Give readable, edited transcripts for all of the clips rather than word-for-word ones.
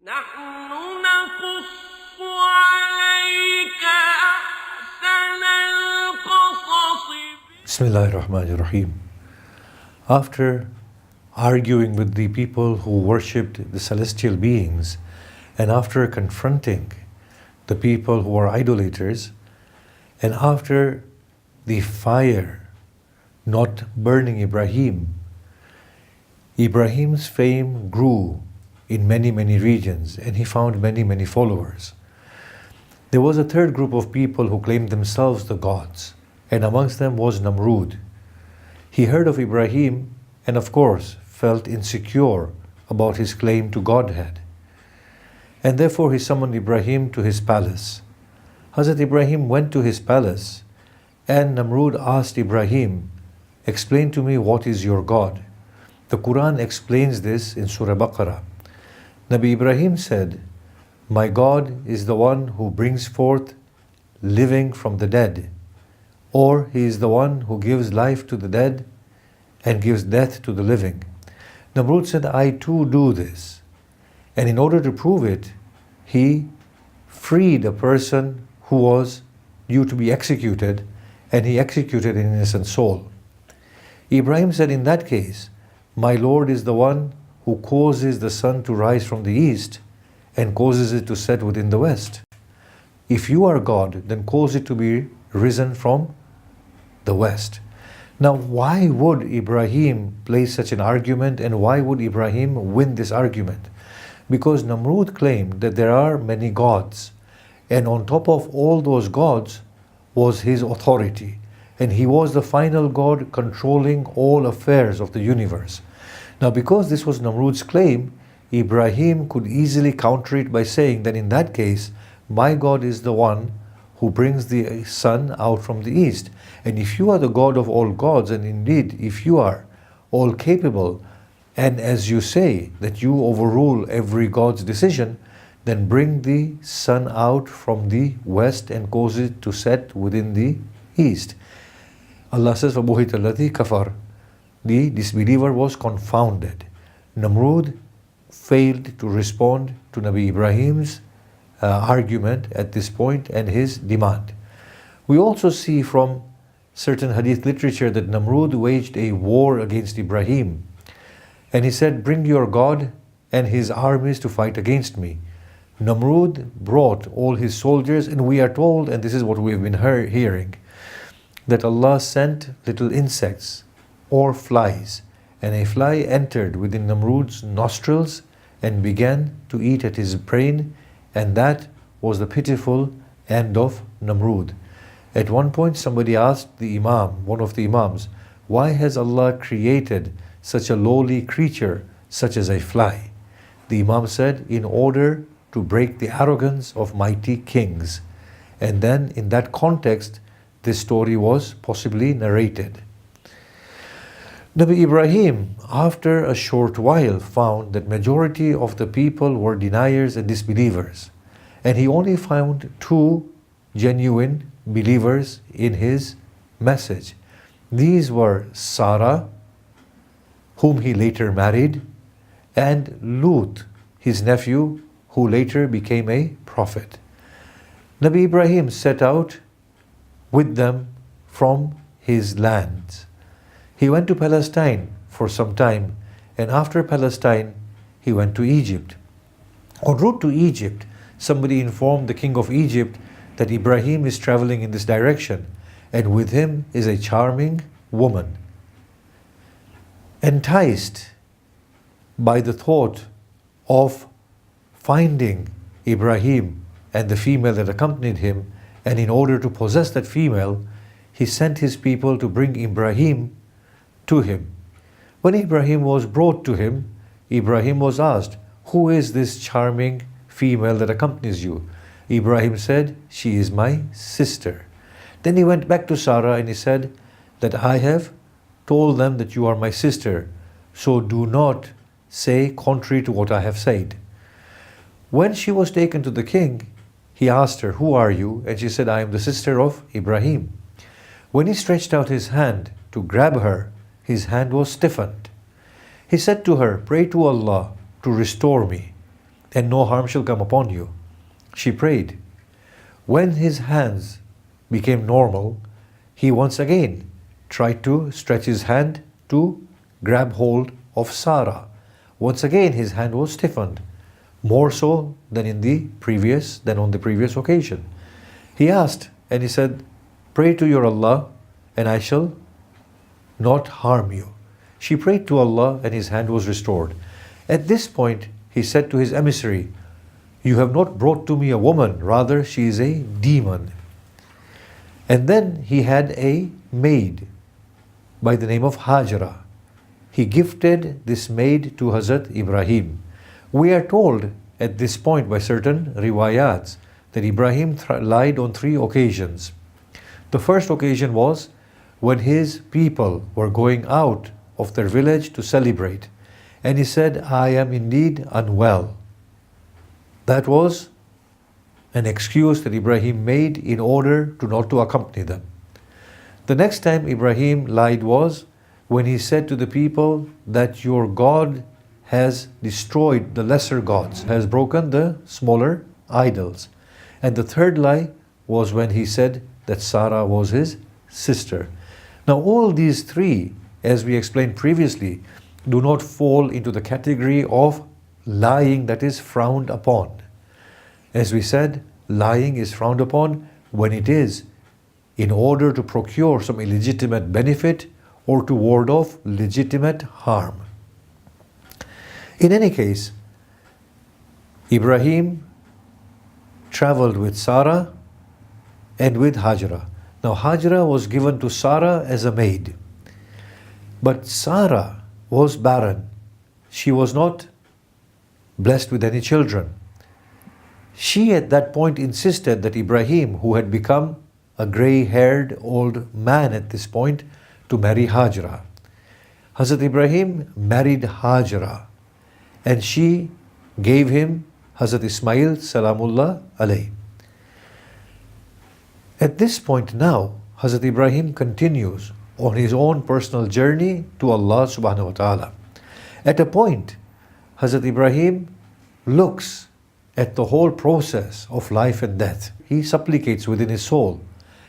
نحن نقص عليك أحسن القصص. Bismillah ar-Rahman ar-Rahim. After arguing with the people who worshipped the celestial beings, and after confronting the people who are idolaters, and after the fire not burning Ibrahim's fame grew in many regions, and he found many followers. There was a third group of people who claimed themselves the gods, and amongst them was Namrud. He heard of Ibrahim and of course felt insecure about his claim to Godhead. And therefore he summoned Ibrahim to his palace. Hazrat Ibrahim went to his palace, and Namrud asked Ibrahim, "Explain to me, what is your God?" The Quran explains this in Surah Baqarah. Nabi Ibrahim said, "My God is the one who brings forth living from the dead, or He is the one who gives life to the dead and gives death to the living." Namrud said, "I too do this." And in order to prove it, he freed a person who was due to be executed, and he executed an innocent soul. Ibrahim said, "In that case, my Lord is the one who causes the sun to rise from the east and causes it to set within the west. If you are God, then cause it to be risen from the west." Now, why would Ibrahim place such an argument, and why would Ibrahim win this argument? Because Namrud claimed that there are many gods, and on top of all those gods was his authority, and he was the final God controlling all affairs of the universe. Now, because this was Namrud's claim, Ibrahim could easily counter it by saying that in that case, my God is the one who brings the sun out from the east. And if you are the God of all gods, and indeed if you are all capable, and as you say that you overrule every God's decision, then bring the sun out from the west and cause it to set within the east. Allah says, فَبُهِتَ الَّذِي كَفَرَ. The disbeliever was confounded. Namrud failed to respond to Nabi Ibrahim's argument at this point and his demand. We also see from certain hadith literature that Namrud waged a war against Ibrahim, and he said, "Bring your God and his armies to fight against me." Namrud brought all his soldiers, and we are told, and this is what we have been hearing, that Allah sent little insects or flies, and a fly entered within Namrud's nostrils and began to eat at his brain, and that was the pitiful end of Namrud. At one point somebody asked the Imam, one of the Imams, "Why has Allah created such a lowly creature such as a fly?" The Imam said, "In order to break the arrogance of mighty kings." And then in that context, this story was possibly narrated. Nabi Ibrahim, after a short while, found that majority of the people were deniers and disbelievers, and he only found two genuine believers in his message. These were Sarah, whom he later married, and Lut, his nephew, who later became a prophet. Nabi Ibrahim set out with them from his lands. He went to Palestine for some time, and after Palestine, he went to Egypt. En route to Egypt, somebody informed the king of Egypt that Ibrahim is traveling in this direction, and with him is a charming woman. Enticed by the thought of finding Ibrahim and the female that accompanied him, and in order to possess that female, he sent his people to bring Ibrahim to him. When Ibrahim was brought to him, Ibrahim was asked, "Who is this charming female that accompanies you?" Ibrahim said, "She is my sister." Then he went back to Sarah and he said that, "I have told them that you are my sister, so do not say contrary to what I have said." When she was taken to the king, he asked her, "Who are you?" And she said, "I am the sister of Ibrahim." When he stretched out his hand to grab her, his hand was stiffened. He said to her, "Pray to Allah to restore me." and no harm shall come upon you. She prayed. When his hands became normal, he once again tried to stretch his hand to grab hold of Sarah. Once again his hand was stiffened, more so than on the previous occasion. He asked and he said, "Pray to your Allah and I shall not harm you." She prayed to Allah and his hand was restored. At this point he said to his emissary, "You have not brought to me a woman, rather she is a demon." And then he had a maid by the name of Hajra. He gifted this maid to Hazrat Ibrahim. We are told at this point by certain riwayats that Ibrahim lied on 3 occasions. The first occasion was when his people were going out of their village to celebrate, and he said, "I am indeed unwell." That was an excuse that Ibrahim made in order to not to accompany them. The next time Ibrahim lied was when he said to the people that your God has destroyed the lesser gods, has broken the smaller idols. And the third lie was when he said that Sarah was his sister. Now all these 3, as we explained previously, do not fall into the category of lying that is frowned upon. As we said, lying is frowned upon when it is in order to procure some illegitimate benefit or to ward off legitimate harm. In any case, Ibrahim traveled with Sarah and with Hajra. Now Hajra was given to Sarah as a maid. But Sarah was barren. She was not blessed with any children. She at that point insisted that Ibrahim, who had become a grey-haired old man at this point, to marry Hajra. Hazrat Ibrahim married Hajra and she gave him Hazrat Ismail Salamullah alayh. At this point now, Hazrat Ibrahim continues on his own personal journey to Allah subhanahu wa ta'ala. At a point, Hazrat Ibrahim looks at the whole process of life and death. He supplicates within his soul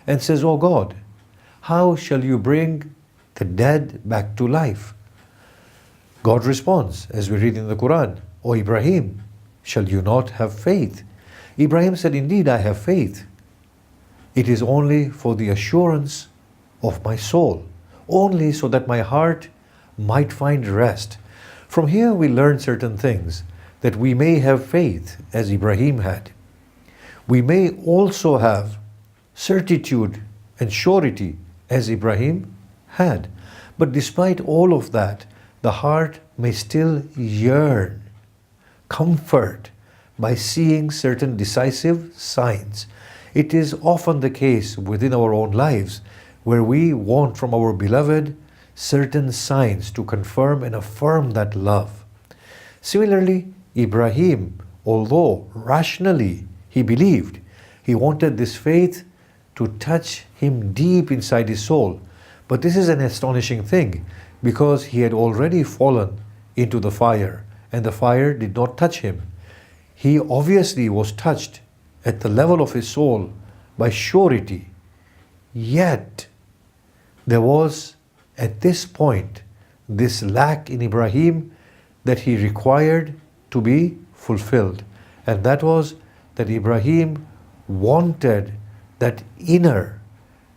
and says, "Oh God, how shall you bring the dead back to life?" God responds, as we read in the Quran, "O Ibrahim, shall you not have faith?" Ibrahim said, "Indeed, I have faith. It is only for the assurance of my soul, only so that my heart might find rest." From here we learn certain things, that we may have faith as Ibrahim had. We may also have certitude and surety as Ibrahim had. But despite all of that, the heart may still yearn comfort by seeing certain decisive signs. It is often the case within our own lives where we want from our beloved certain signs to confirm and affirm that love. Similarly, Ibrahim, although rationally he believed, he wanted this faith to touch him deep inside his soul. But this is an astonishing thing because he had already fallen into the fire and the fire did not touch him. He obviously was touched at the level of his soul by surety. Yet there was at this point this lack in Ibrahim that he required to be fulfilled. And that was that Ibrahim wanted that inner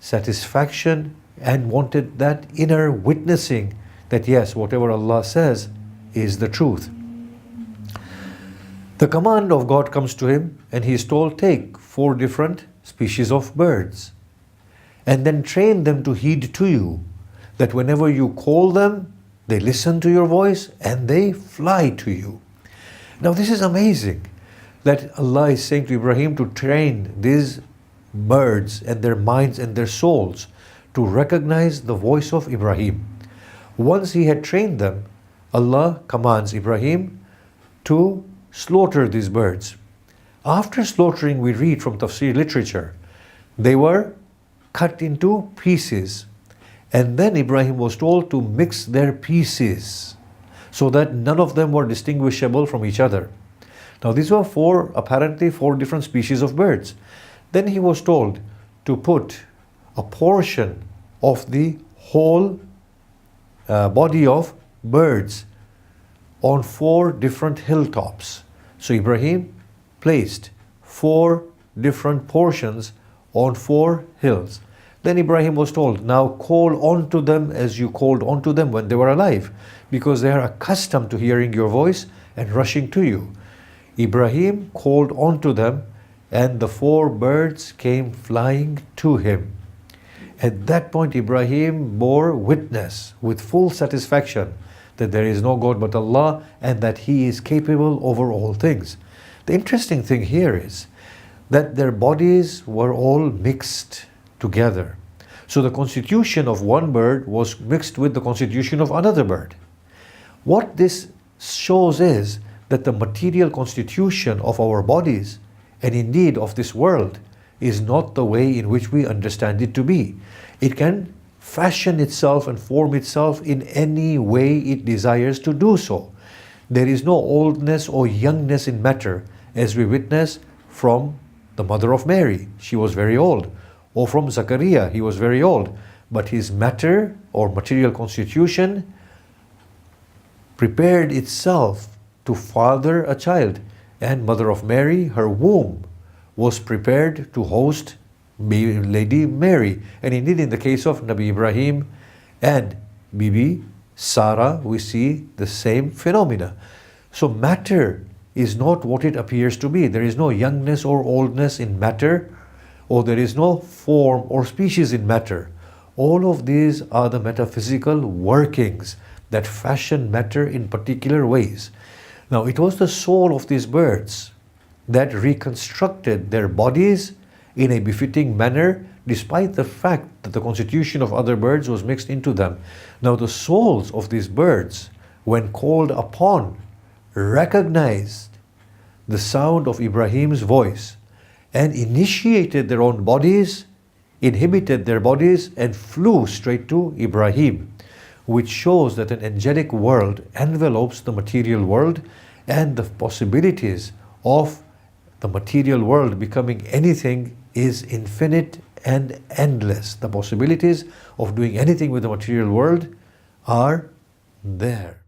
satisfaction and wanted that inner witnessing that yes, whatever Allah says is the truth. The command of God comes to him and he is told, take 4 different species of birds and then train them to heed to you, that whenever you call them, they listen to your voice and they fly to you. Now this is amazing that Allah is saying to Ibrahim to train these birds and their minds and their souls to recognize the voice of Ibrahim. Once he had trained them, Allah commands Ibrahim to slaughter these birds. After slaughtering, we read from tafsir literature, they were cut into pieces. And then Ibrahim was told to mix their pieces so that none of them were distinguishable from each other. Now these were apparently four different species of birds. Then he was told to put a portion of the whole body of birds on four different hilltops. So Ibrahim placed four different portions on four hills. Then Ibrahim was told, now call unto them as you called unto them when they were alive, because they are accustomed to hearing your voice and rushing to you. Ibrahim called unto them, and the four birds came flying to him. At that point, Ibrahim bore witness with full satisfaction that there is no God but Allah and that He is capable over all things. The interesting thing here is that their bodies were all mixed together. So the constitution of one bird was mixed with the constitution of another bird. What this shows is that the material constitution of our bodies, and indeed of this world, is not the way in which we understand it to be. It can fashion itself and form itself in any way it desires to do so. There is no oldness or youngness in matter, as we witness from the mother of Mary. She was very old. Or from Zachariah, he was very old. But his matter or material constitution prepared itself to father a child. And mother of Mary, her womb was prepared to host Lady Mary. And indeed in the case of Nabi Ibrahim and Bibi Sarah, we see the same phenomena. So matter is not what it appears to be. There is no youngness or oldness in matter, or there is no form or species in matter. All of these are the metaphysical workings that fashion matter in particular ways. Now it was the soul of these birds that reconstructed their bodies in a befitting manner, despite the fact that the constitution of other birds was mixed into them. Now the souls of these birds, when called upon, recognized the sound of Ibrahim's voice and initiated their own bodies, inhibited their bodies, and flew straight to Ibrahim, which shows that an angelic world envelopes the material world, and the possibilities of the material world becoming anything is infinite and endless. The possibilities of doing anything with the material world are there.